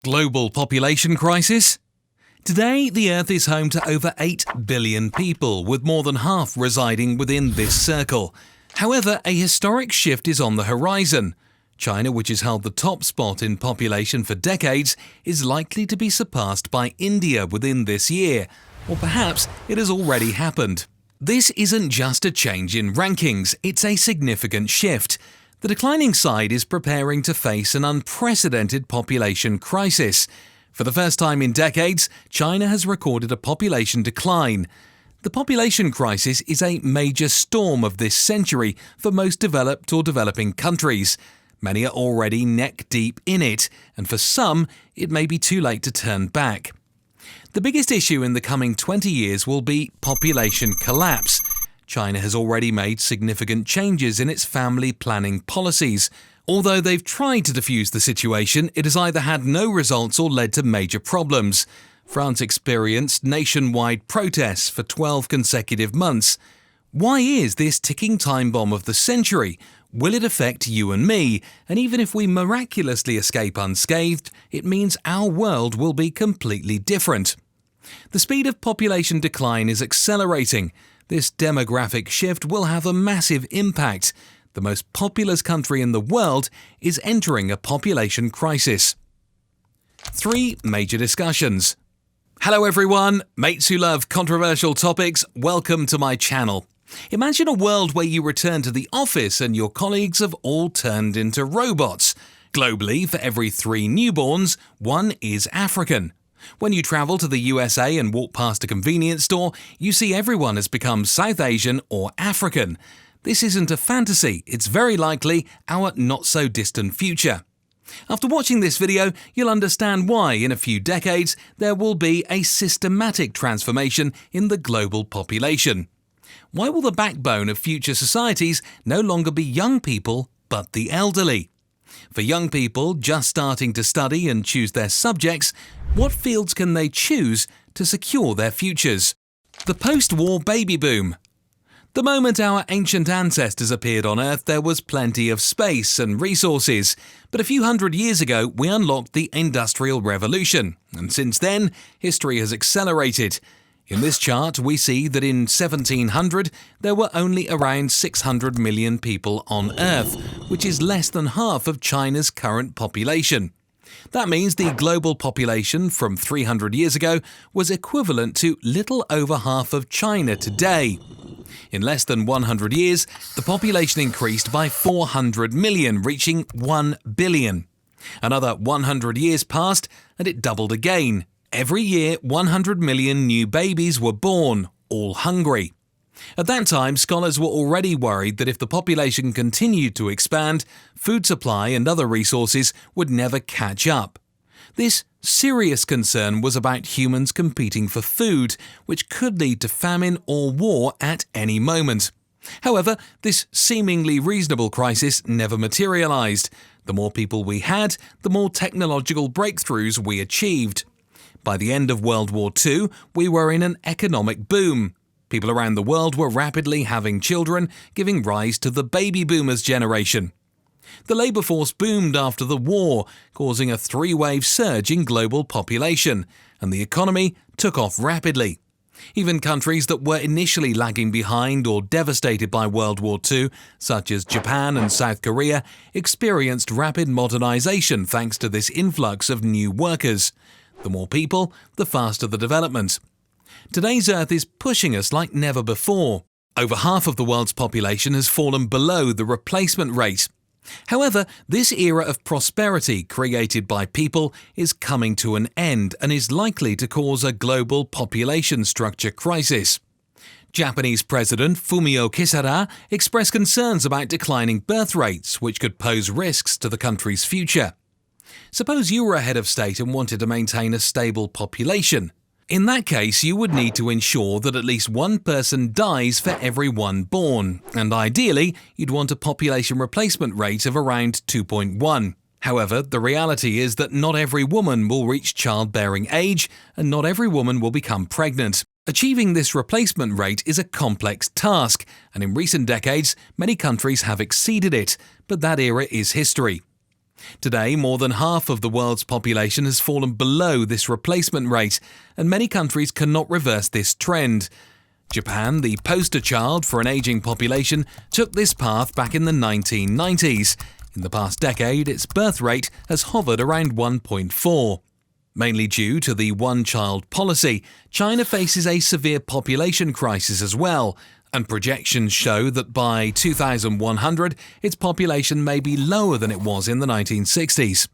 Global population crisis? Today, the Earth is home to over 8 billion people, with more than half residing within this circle. However, a historic shift is on the horizon. China, which has held the top spot in population for decades, is likely to be surpassed by India within this year, or perhaps it has already happened. This isn't just a change in rankings, it's a significant shift. The declining side is preparing to face an unprecedented population crisis. For the first time in decades, China has recorded a population decline. The population crisis is a major storm of this century for most developed or developing countries. Many are already neck-deep in it, and for some, it may be too late to turn back. The biggest issue in the coming 20 years will be population collapse. China has already made significant changes in its family planning policies. Although they've tried to defuse the situation, it has either had no results or led to major problems. France experienced nationwide protests for 12 consecutive months. Why is this ticking time bomb of the century? Will it affect you and me? And even if we miraculously escape unscathed, it means our world will be completely different. The speed of population decline is accelerating. This demographic shift will have a massive impact. The most populous country in the world is entering a population crisis. 3 major discussions. Hello everyone, mates who love controversial topics, welcome to my channel. Imagine a world where you return to the office and your colleagues have all turned into robots. Globally, for every 3 newborns, 1 is African. When you travel to the USA and walk past a convenience store, you see everyone has become South Asian or African. This isn't a fantasy, it's very likely our not-so-distant future. After watching this video, you'll understand why in a few decades there will be a systematic transformation in the global population. Why will the backbone of future societies no longer be young people, but the elderly? For young people just starting to study and choose their subjects, what fields can they choose to secure their futures? The post-war baby boom. The moment our ancient ancestors appeared on Earth, there was plenty of space and resources. But a few hundred years ago, we unlocked the Industrial Revolution, and since then, history has accelerated. In this chart, we see that in 1700, there were only around 600 million people on Earth, which is less than half of China's current population. That means the global population from 300 years ago was equivalent to little over half of China today. In less than 100 years, the population increased by 400 million, reaching 1 billion. Another 100 years passed, and it doubled again. Every year, 100 million new babies were born, all hungry. At that time, scholars were already worried that if the population continued to expand, food supply and other resources would never catch up. This serious concern was about humans competing for food, which could lead to famine or war at any moment. However, this seemingly reasonable crisis never materialized. The more people we had, the more technological breakthroughs we achieved. By the end of World War II, we were in an economic boom. People around the world were rapidly having children, giving rise to the baby boomers generation. The labour force boomed after the war, causing a 3-wave surge in global population, and the economy took off rapidly. Even countries that were initially lagging behind or devastated by World War II, such as Japan and South Korea, experienced rapid modernisation thanks to this influx of new workers. The more people, the faster the development. Today's Earth is pushing us like never before. Over half of the world's population has fallen below the replacement rate. However, this era of prosperity created by people is coming to an end and is likely to cause a global population structure crisis. Japanese President Fumio Kishida expressed concerns about declining birth rates, which could pose risks to the country's future. Suppose you were a head of state and wanted to maintain a stable population. In that case, you would need to ensure that at least 1 person dies for every 1 born, and ideally, you'd want a population replacement rate of around 2.1. However, the reality is that not every woman will reach childbearing age, and not every woman will become pregnant. Achieving this replacement rate is a complex task, and in recent decades, many countries have exceeded it, but that era is history. Today, more than half of the world's population has fallen below this replacement rate, and many countries cannot reverse this trend. Japan, the poster child for an aging population, took this path back in the 1990s. In the past decade, its birth rate has hovered around 1.4. Mainly due to the one-child policy, China faces a severe population crisis as well, and projections show that by 2100, its population may be lower than it was in the 1960s.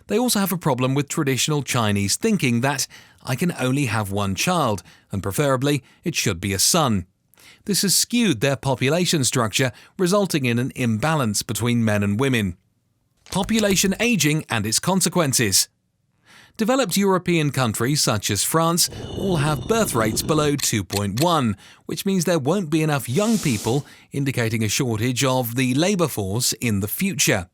They also have a problem with traditional Chinese thinking that I can only have one child, and preferably it should be a son. This has skewed their population structure, resulting in an imbalance between men and women. Population aging and its consequences. Developed European countries such as France all have birth rates below 2.1, which means there won't be enough young people, indicating a shortage of the labour force in the future.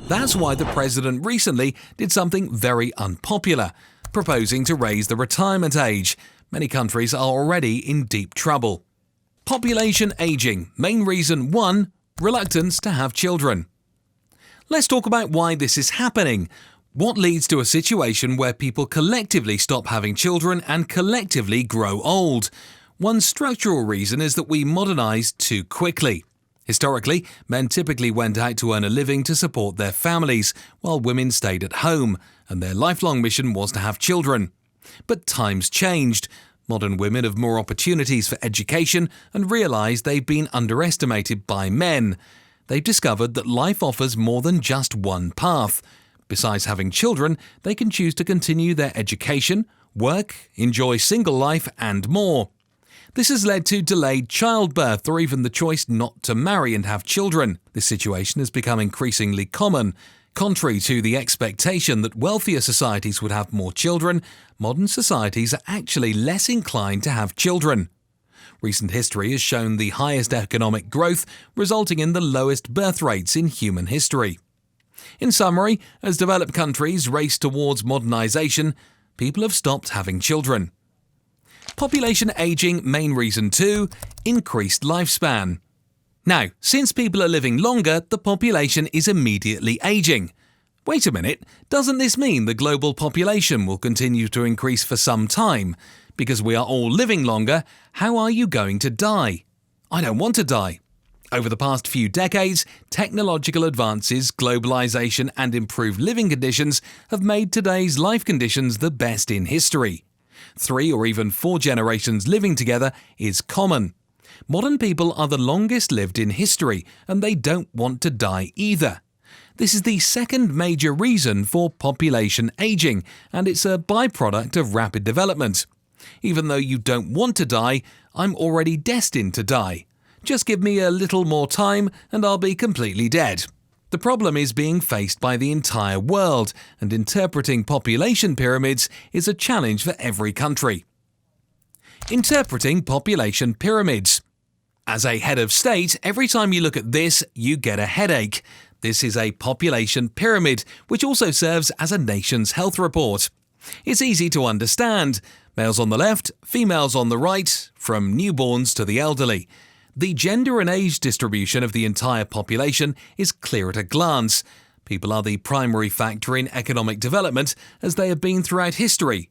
That's why the president recently did something very unpopular, proposing to raise the retirement age. Many countries are already in deep trouble. Population aging. Main reason 1. Reluctance to have children. Let's talk about why this is happening. What leads to a situation where people collectively stop having children and collectively grow old? One structural reason is that we modernized too quickly. Historically, men typically went out to earn a living to support their families, while women stayed at home, and their lifelong mission was to have children. But times changed. Modern women have more opportunities for education and realize they've been underestimated by men. They've discovered that life offers more than just one path. Besides having children, they can choose to continue their education, work, enjoy single life, and more. This has led to delayed childbirth or even the choice not to marry and have children. This situation has become increasingly common. Contrary to the expectation that wealthier societies would have more children, modern societies are actually less inclined to have children. Recent history has shown the highest economic growth, resulting in the lowest birth rates in human history. In summary, as developed countries race towards modernization, people have stopped having children. Population aging, main reason 2, increased lifespan. Now, since people are living longer, the population is immediately aging. Wait a minute, doesn't this mean the global population will continue to increase for some time? Because we are all living longer, how are you going to die? I don't want to die. Over the past few decades, technological advances, globalization, and improved living conditions have made today's life conditions the best in history. 3 or even 4 generations living together is common. Modern people are the longest lived in history, and they don't want to die either. This is the second major reason for population aging, and it's a byproduct of rapid development. Even though you don't want to die, I'm already destined to die. Just give me a little more time and I'll be completely dead. The problem is being faced by the entire world, and interpreting population pyramids is a challenge for every country. Interpreting population pyramids. As a head of state, every time you look at this, you get a headache. This is a population pyramid, which also serves as a nation's health report. It's easy to understand. Males on the left, females on the right, from newborns to the elderly. The gender and age distribution of the entire population is clear at a glance. People are the primary factor in economic development, as they have been throughout history.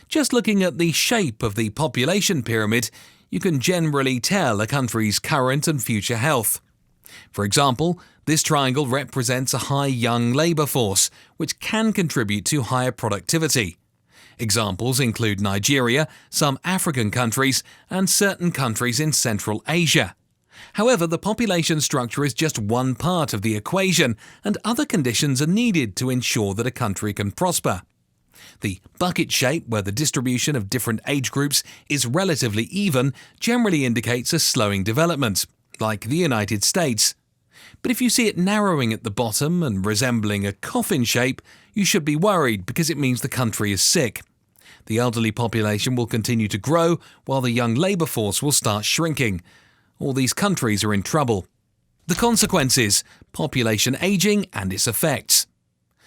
Just looking at the shape of the population pyramid, you can generally tell a country's current and future health. For example, this triangle represents a high young labour force, which can contribute to higher productivity. Examples include Nigeria, some African countries, and certain countries in Central Asia. However, the population structure is just one part of the equation, and other conditions are needed to ensure that a country can prosper. The bucket shape, where the distribution of different age groups is relatively even, generally indicates a slowing development, like the United States. But if you see it narrowing at the bottom and resembling a coffin shape, you should be worried because it means the country is sick. The elderly population will continue to grow, while the young labour force will start shrinking. All these countries are in trouble. The consequences: population ageing and its effects.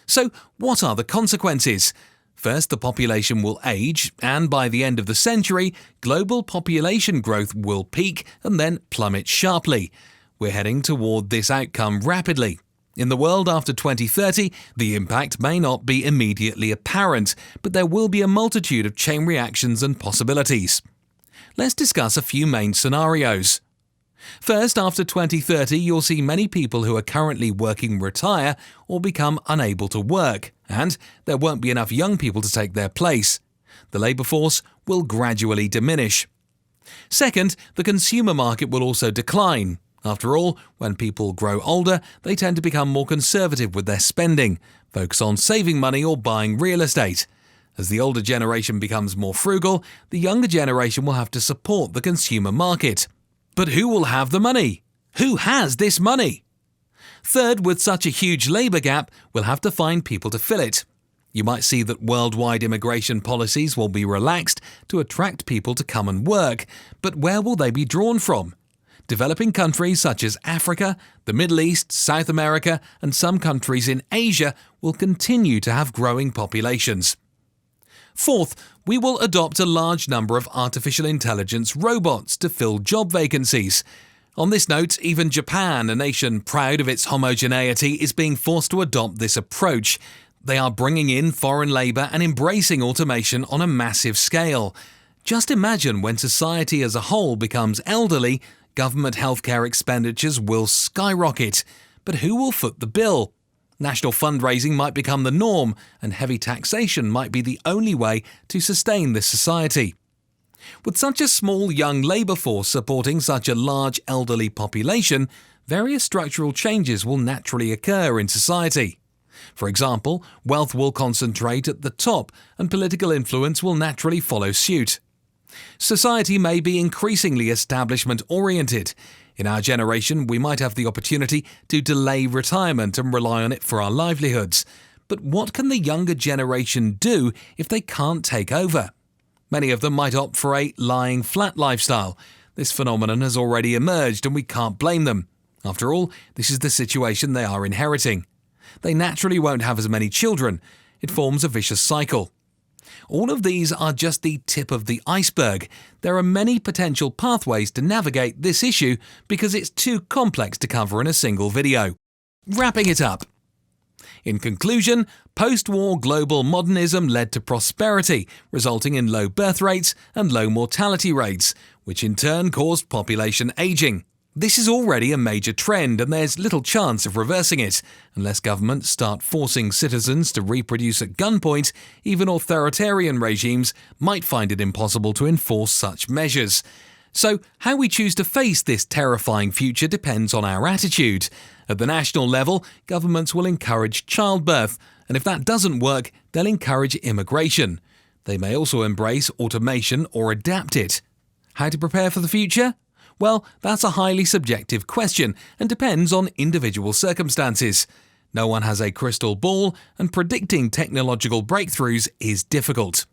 So, what are the consequences? First, the population will age, and by the end of the century, global population growth will peak and then plummet sharply. We're heading toward this outcome rapidly. In the world after 2030, the impact may not be immediately apparent, but there will be a multitude of chain reactions and possibilities. Let's discuss a few main scenarios. First, after 2030, you'll see many people who are currently working retire or become unable to work, and there won't be enough young people to take their place. The labour force will gradually diminish. Second, the consumer market will also decline. After all, when people grow older, they tend to become more conservative with their spending, focus on saving money or buying real estate. As the older generation becomes more frugal, the younger generation will have to support the consumer market. But who will have the money? Who has this money? Third, with such a huge labour gap, we'll have to find people to fill it. You might see that worldwide immigration policies will be relaxed to attract people to come and work, but where will they be drawn from? Developing countries such as Africa, the Middle East, South America, and some countries in Asia will continue to have growing populations. Fourth, we will adopt a large number of artificial intelligence robots to fill job vacancies. On this note, even Japan, a nation proud of its homogeneity, is being forced to adopt this approach. They are bringing in foreign labour and embracing automation on a massive scale. Just imagine when society as a whole becomes elderly, government healthcare expenditures will skyrocket. But who will foot the bill? National fundraising might become the norm, and heavy taxation might be the only way to sustain this society. With such a small young labour force supporting such a large elderly population, various structural changes will naturally occur in society. For example, wealth will concentrate at the top, and political influence will naturally follow suit. Society may be increasingly establishment-oriented. In our generation, we might have the opportunity to delay retirement and rely on it for our livelihoods. But what can the younger generation do if they can't take over? Many of them might opt for a lying flat lifestyle. This phenomenon has already emerged and we can't blame them. After all, this is the situation they are inheriting. They naturally won't have as many children. It forms a vicious cycle. All of these are just the tip of the iceberg. There are many potential pathways to navigate this issue because it's too complex to cover in a single video. Wrapping it up. In conclusion, post-war global modernism led to prosperity, resulting in low birth rates and low mortality rates, which in turn caused population aging. This is already a major trend and there's little chance of reversing it. Unless governments start forcing citizens to reproduce at gunpoint, even authoritarian regimes might find it impossible to enforce such measures. So, how we choose to face this terrifying future depends on our attitude. At the national level, governments will encourage childbirth, and if that doesn't work, they'll encourage immigration. They may also embrace automation or adapt it. How to prepare for the future? Well, that's a highly subjective question and depends on individual circumstances. No one has a crystal ball, and predicting technological breakthroughs is difficult.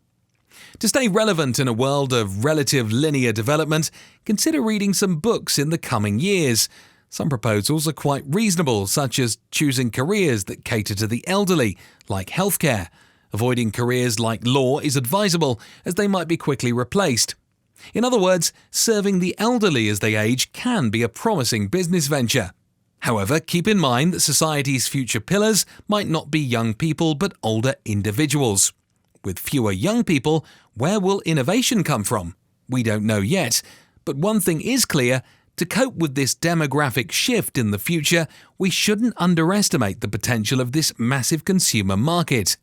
To stay relevant in a world of relative linear development, consider reading some books in the coming years. Some proposals are quite reasonable, such as choosing careers that cater to the elderly, like healthcare. Avoiding careers like law is advisable, as they might be quickly replaced. In other words, serving the elderly as they age can be a promising business venture. However, keep in mind that society's future pillars might not be young people but older individuals. With fewer young people, where will innovation come from? We don't know yet, but one thing is clear: to cope with this demographic shift in the future, we shouldn't underestimate the potential of this massive consumer market.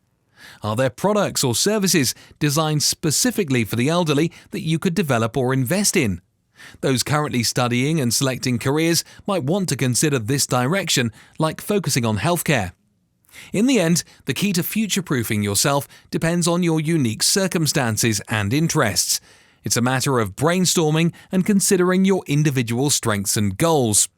Are there products or services designed specifically for the elderly that you could develop or invest in? Those currently studying and selecting careers might want to consider this direction, like focusing on healthcare. In the end, the key to future-proofing yourself depends on your unique circumstances and interests. It's a matter of brainstorming and considering your individual strengths and goals.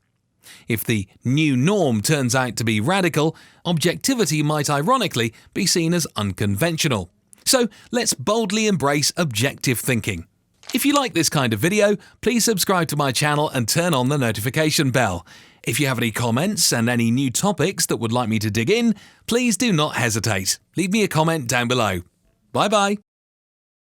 If the new norm turns out to be radical, objectivity might ironically be seen as unconventional. So let's boldly embrace objective thinking. If you like this kind of video, please subscribe to my channel and turn on the notification bell. If you have any comments and any new topics that would like me to dig in, please do not hesitate. Leave me a comment down below. Bye bye.